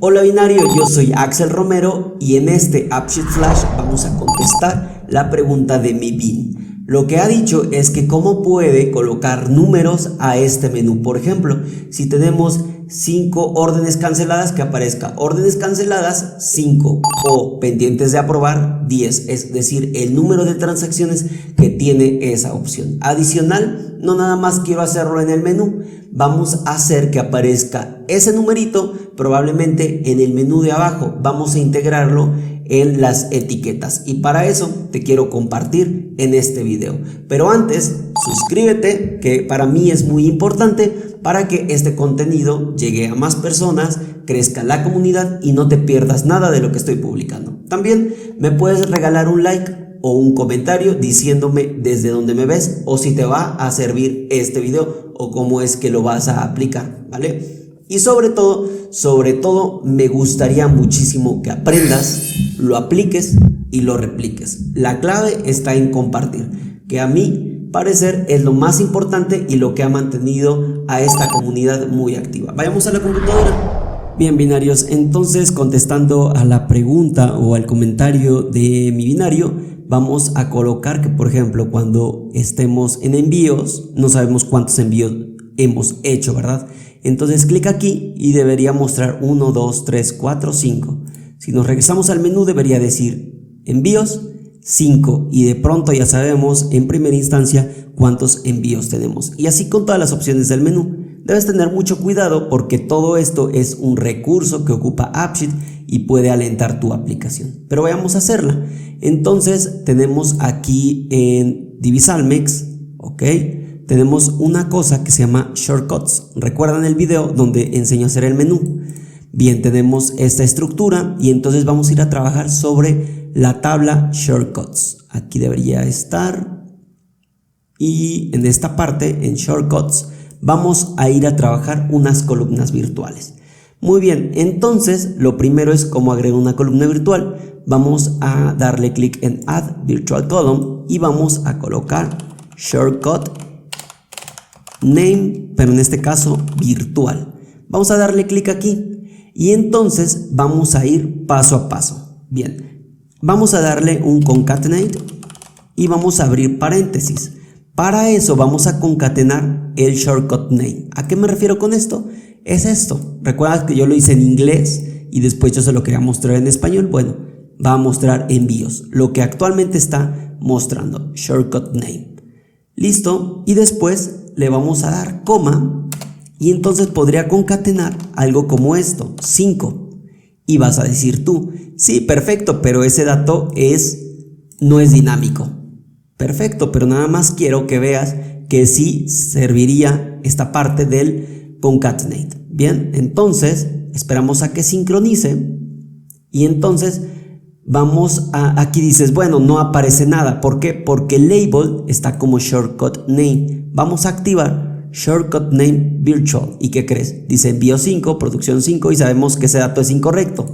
Hola binario, yo soy Axel Romero y en este AppSheet Flash vamos a contestar la pregunta de mi bin. Lo que ha dicho es que cómo puede colocar números a este menú. Por ejemplo, si tenemos 5 órdenes canceladas, que aparezca órdenes canceladas 5 o pendientes de aprobar 10, es decir, el número de transacciones que tiene esa opción. Adicional, no nada más quiero hacerlo en el menú, vamos a hacer que aparezca ese numerito probablemente en el menú de abajo. Vamos a integrarlo en las etiquetas y para eso te quiero compartir en este video. Pero antes, suscríbete, que para mí es muy importante para que este contenido llegue a más personas, crezca la comunidad y no te pierdas nada de lo que estoy publicando. También me puedes regalar un like o un comentario diciéndome desde dónde me ves o si te va a servir este video o cómo es que lo vas a aplicar, ¿vale? Y sobre todo me gustaría muchísimo que aprendas, lo apliques y lo repliques. La clave está en compartir, que a mi parecer es lo más importante y lo que ha mantenido a esta comunidad muy activa. Vayamos a la computadora. Bien, binarios, entonces contestando a la pregunta o al comentario de mi binario, vamos a colocar que, por ejemplo, cuando estemos en envíos, no sabemos cuántos envíos hemos hecho, ¿verdad? Entonces clic aquí y debería mostrar 1, 2, 3, 4, 5. Si nos regresamos al menú debería decir envíos 5 y de pronto ya sabemos en primera instancia cuántos envíos tenemos. Y así con todas las opciones del menú. Debes tener mucho cuidado porque todo esto es un recurso que ocupa AppSheet y puede alentar tu aplicación. Pero vayamos a hacerla. Entonces tenemos aquí en Divisalmex, ¿ok? Tenemos una cosa que se llama Shortcuts. ¿Recuerdan el video donde enseño a hacer el menú? Bien, tenemos esta estructura y entonces vamos a ir a trabajar sobre la tabla Shortcuts. Aquí debería estar. Y en esta parte, en Shortcuts, vamos a ir a trabajar unas columnas virtuales. Muy bien, entonces lo primero es cómo agregar una columna virtual. Vamos a darle clic en Add Virtual Column y vamos a colocar Shortcut Name, pero en este caso virtual. Vamos a darle clic aquí y entonces vamos a ir paso a paso. Bien, vamos a darle un concatenate y vamos a abrir paréntesis. Para eso vamos a concatenar el shortcut name. ¿A qué me refiero con esto? Es esto. Recuerda que yo lo hice en inglés y después yo se lo quería mostrar en español. Bueno, va a mostrar envíos, lo que actualmente está mostrando, shortcut name. Listo, y después le vamos a dar coma y entonces podría concatenar algo como esto, 5. Y vas a decir tú, sí, perfecto, pero ese dato no es dinámico. Perfecto, pero nada más quiero que veas que sí serviría esta parte del concatenate. Bien, entonces esperamos a que sincronice y entonces vamos a, aquí dices, bueno, no aparece nada. ¿Por qué? Porque el label está como shortcut name. Vamos a activar shortcut name virtual. ¿Y qué crees? Dice envío 5, producción 5 y sabemos que ese dato es incorrecto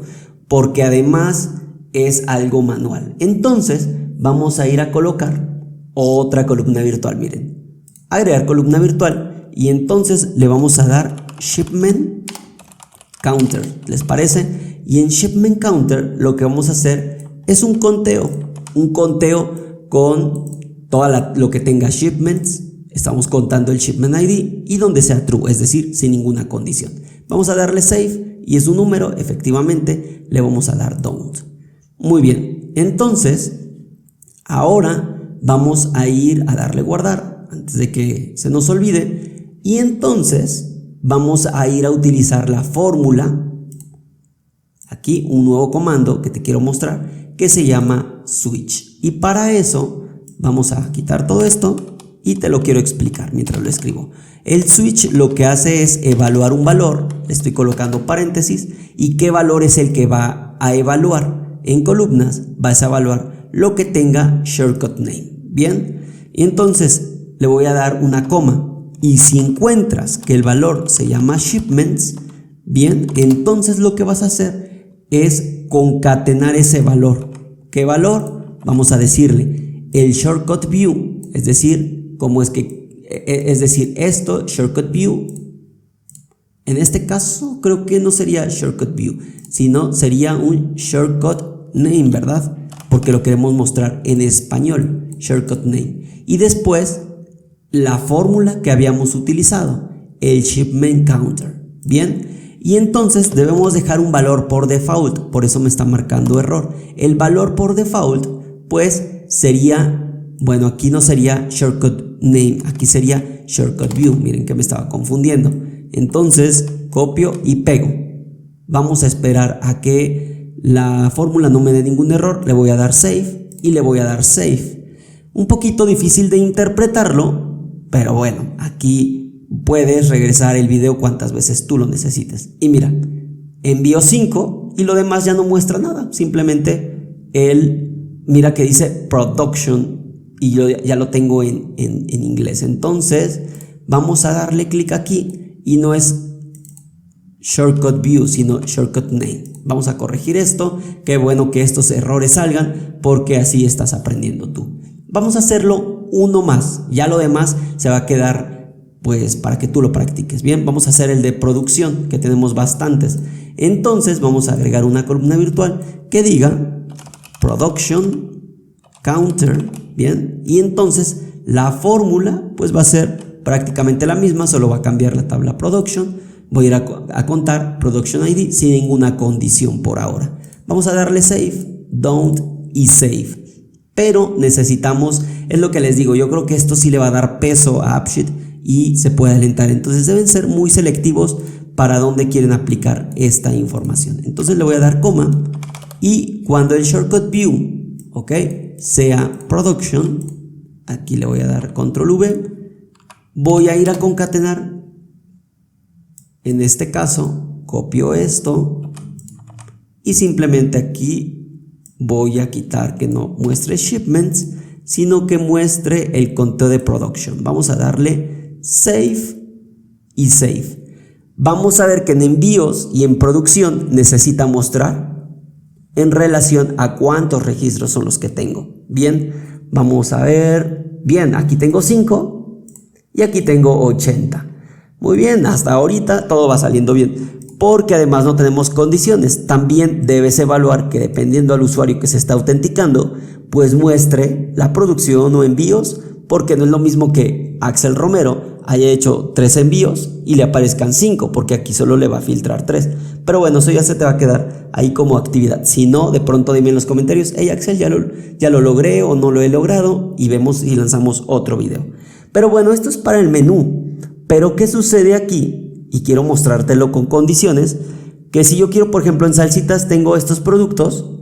porque además es algo manual. Entonces vamos a ir a colocar otra columna virtual. Miren, agregar columna virtual y entonces le vamos a dar shipment counter. ¿Les parece? Y en shipment counter lo que vamos a hacer es un conteo con toda lo que tenga shipments. Estamos contando el shipment ID y donde sea true, es decir, sin ninguna condición. Vamos a darle save y es un número, efectivamente le vamos a dar don't. Muy bien, entonces ahora vamos a ir a darle guardar antes de que se nos olvide y entonces vamos a ir a utilizar la fórmula. Aquí un nuevo comando que te quiero mostrar que se llama switch y para eso vamos a quitar todo esto y te lo quiero explicar mientras lo escribo. El switch lo que hace es evaluar un valor, le estoy colocando paréntesis y qué valor es el que va a evaluar. En columnas vas a evaluar lo que tenga shortcut name. Bien, y entonces le voy a dar una coma y si encuentras que el valor se llama shipments, bien, entonces lo que vas a hacer es concatenar ese valor. ¿Qué valor? Vamos a decirle el shortcut view, es decir, esto, shortcut view. En este caso creo que no sería shortcut view, sino sería un shortcut name, ¿verdad? Porque lo queremos mostrar en español, shortcut name. Y después la fórmula que habíamos utilizado, el shipment counter. Bien, y entonces debemos dejar un valor por default, por eso me está marcando error. El valor por default pues sería, bueno, aquí no sería shortcut name, aquí sería shortcut view. Miren que me estaba confundiendo. Entonces copio y pego. Vamos a esperar a que la fórmula no me dé ningún error. Le voy a dar save y le voy a dar save. Un poquito difícil de interpretarlo, pero bueno, aquí puedes regresar el video cuantas veces tú lo necesites. Y mira, envío 5 y lo demás ya no muestra nada. Simplemente mira que dice production y yo ya lo tengo en inglés. Entonces vamos a darle clic aquí y no es shortcut view sino shortcut name. Vamos a corregir esto. Qué bueno que estos errores salgan porque así estás aprendiendo tú. Vamos a hacerlo uno más, ya lo demás se va a quedar pues para que tú lo practiques. Bien, vamos a hacer el de producción, que tenemos bastantes. Entonces vamos a agregar una columna virtual que diga production counter. Bien, y entonces la fórmula pues va a ser prácticamente la misma, solo va a cambiar la tabla production. Voy a ir a contar production ID sin ninguna condición por ahora. Vamos a darle save, don't y save. Pero necesitamos, es lo que les digo, yo creo que esto sí le va a dar peso a AppSheet y se puede alentar. Entonces deben ser muy selectivos para dónde quieren aplicar esta información. Entonces le voy a dar coma y cuando el shortcut view, ok, sea production, aquí le voy a dar control V, voy a ir a concatenar. En este caso copio esto y simplemente aquí voy a quitar que no muestre shipments, sino que muestre el conteo de production. Vamos a darle save y save. Vamos a ver que en envíos y en producción necesita mostrar en relación a cuántos registros son los que tengo. Bien, vamos a ver. Bien, aquí tengo 5 y aquí tengo 80. Muy bien, hasta ahorita todo va saliendo bien. Porque además no tenemos condiciones. También debes evaluar que dependiendo al usuario que se está autenticando, pues muestre la producción o envíos, porque no es lo mismo que Axel Romero haya hecho 3 envíos y le aparezcan 5, porque aquí solo le va a filtrar 3. Pero bueno, eso ya se te va a quedar ahí como actividad. Si no, de pronto dime en los comentarios, hey Axel, ya lo logré o no lo he logrado, y vemos si lanzamos otro video. Pero bueno, esto es para el menú. Pero ¿qué sucede aquí? Y quiero mostrártelo con condiciones, que si yo quiero, por ejemplo, en salsitas tengo estos productos,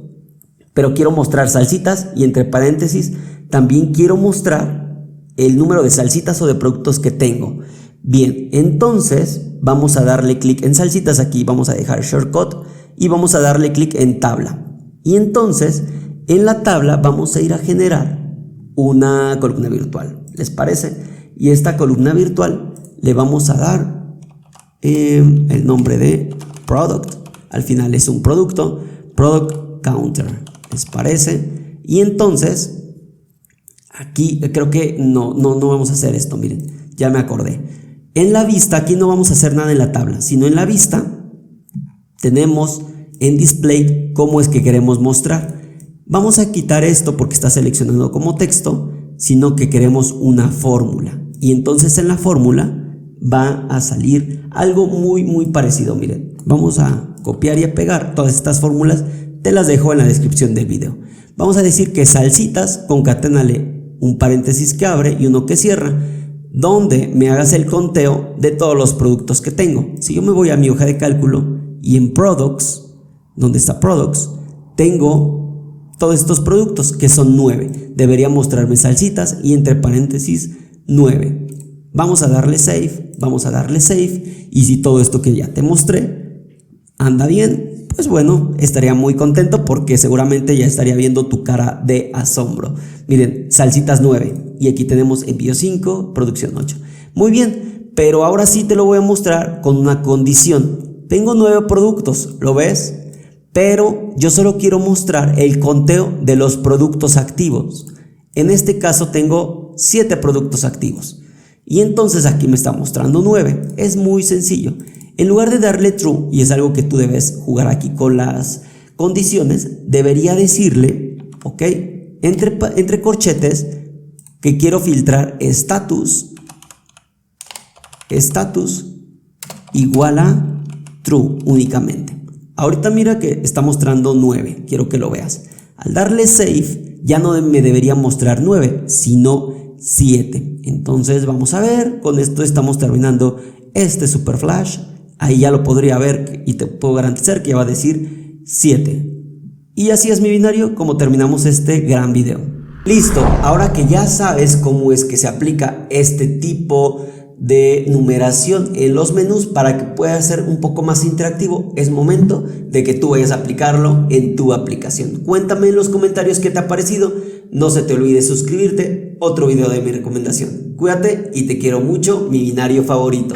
pero quiero mostrar salsitas y entre paréntesis también quiero mostrar el número de salsitas o de productos que tengo. Bien, entonces vamos a darle clic en salsitas, aquí vamos a dejar shortcut y vamos a darle clic en tabla. Y entonces en la tabla vamos a ir a generar una columna virtual, ¿les parece? Y esta columna virtual le vamos a dar el nombre de product. Al final es un producto, product counter, ¿les parece? Y entonces aquí creo que no vamos a hacer esto. Miren, ya me acordé. En la vista aquí no vamos a hacer nada en la tabla, sino en la vista tenemos en display cómo es que queremos mostrar. Vamos a quitar esto porque está seleccionado como texto, sino que queremos una fórmula. Y entonces en la fórmula va a salir algo muy parecido. Miren, vamos a copiar y a pegar todas estas fórmulas, te las dejo en la descripción del video. Vamos a decir que salsitas, concaténale un paréntesis que abre y uno que cierra, donde me hagas el conteo de todos los productos que tengo. Si yo me voy a mi hoja de cálculo y en products, donde está products, tengo todos estos productos que son 9. Debería mostrarme salsitas y entre paréntesis 9. Vamos a darle save, y si todo esto que ya te mostré anda bien, pues bueno, estaría muy contento porque seguramente ya estaría viendo tu cara de asombro. Miren, salsitas 9 y aquí tenemos envío 5, producción 8. Muy bien, pero ahora sí te lo voy a mostrar con una condición. Tengo 9 productos, ¿lo ves? Pero yo solo quiero mostrar el conteo de los productos activos. En este caso tengo 7 productos activos. Y entonces aquí me está mostrando 9. Es muy sencillo. En lugar de darle true, y es algo que tú debes jugar aquí con las condiciones, debería decirle, ok, entre corchetes, que quiero filtrar status igual a true únicamente. Ahorita mira que está mostrando 9, quiero que lo veas. Al darle save, ya no me debería mostrar 9, sino 7. Entonces vamos a ver, con esto estamos terminando este super flash. Ahí ya lo podría ver y te puedo garantizar que ya va a decir 7. Y así es, mi binario, como terminamos este gran video. Listo, ahora que ya sabes cómo es que se aplica este tipo de numeración en los menús para que pueda ser un poco más interactivo, es momento de que tú vayas a aplicarlo en tu aplicación. Cuéntame en los comentarios qué te ha parecido. No se te olvide suscribirte. Otro video de mi recomendación. Cuídate y te quiero mucho, mi binario favorito.